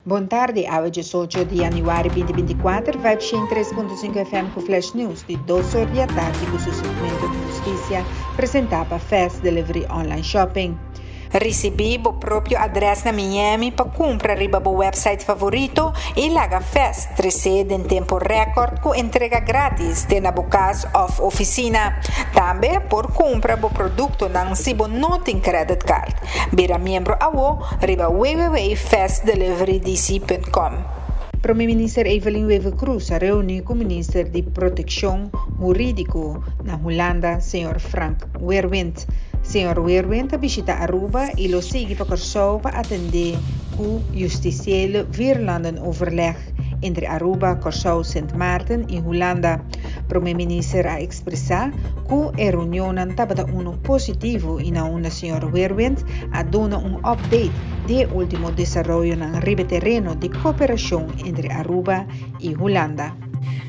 Boa tarde, hoje é 8 de januário de 2024, vai 3.5 FM com Flash News de 2 horas da tarde com o segmento de justiça apresentava Fast Delivery Online Shopping. Recebi o próprio endereço na Miami para comprar riba o website favorito e laga Fast recebe em tempo recorde com entrega grátis de na casa of oficina. Também por comprar o produto na Cibo Noting Credit Card. Vira membro awo riba www.fastdeliverdc.com. Primeiro-Ministro Evelyn Wever Cruz reuniu com o Ministro de Proteção Jurídico na Holanda, Sr. Frank Weerwind. Sr. Weerwind visita Aruba e lo segue para Curaçao para atender o justiciële Vierlanden-overleg entre Aruba, Curaçao, Sint Maarten e Holanda. O primeiro-ministro ha expressado que a reunião estava positivo e na onda Sr. Weerwind ha dado update do último desenvolvimento na riba terreno de cooperação entre Aruba e Holanda.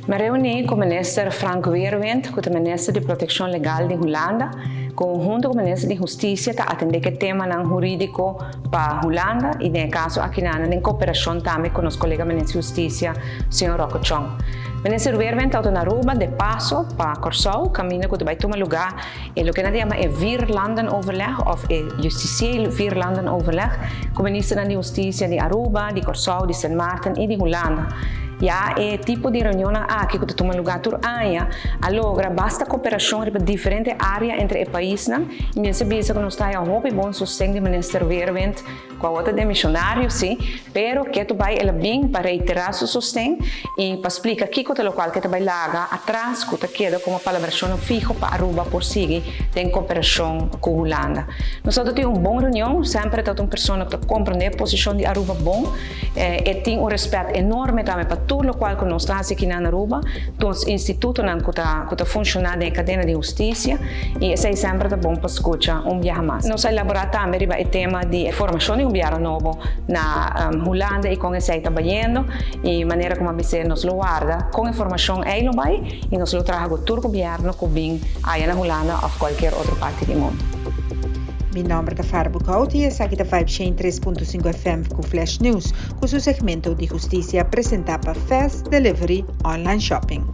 Me reuni com o ministro Frank Weerwind, com o ministro de Proteção Legal de Holanda, conjunto com o ministro de Justiça, para atender o tema jurídico para Holanda e, no caso, aqui em cooperação também com os colegas do ministro de Justiça, Sr. Rocco Chong. O ministro Weerwind está na Aruba, de passo para Curaçao, caminho que vai tomar lugar e o que nós chamamos é Vierlanden-overleg, ou é justiciële Vierlanden-overleg, com o ministro de Justiça de Aruba, de Curaçao, de Sint Maarten e de Holanda. Ja, é tipo de reunião aqui que toma lugar por ano. Allora, basta cooperação em diferentes áreas entre os países. E nesse bisa que nós estamos a muito bom sustento do ministro Weerwind, com a outra de missionário, sim, pero que tu vai ela bem para reiterar seu sustento e para explicar aqui que o local que tu vai lá atrás, que tu queda como palabração fijo para Aruba por seguir tem cooperação com a Holanda. Nós temos boa reunião, sempre temos uma pessoa que compreende a posição de Aruba bom e tem respeito enorme também para tudo o qual que nós estamos aqui na Aruba, os institutos que estão funcionando na cadeia de justiça e isso é sempre bom para escutar dia mais. Nós elaboramos também o tema de formação de governo novo na Holanda e com isso está trabalhando e maneira como você nos lo guarda com informação aí lo vai e nos lo traz todo o governo que vem aí na Holanda ou qualquer outra parte do mundo. Meu nome é Farbo Couto e essa aqui é 3.5 FM com Flash News, com o segmento de justiça apresentado para Fast Delivery Online Shopping.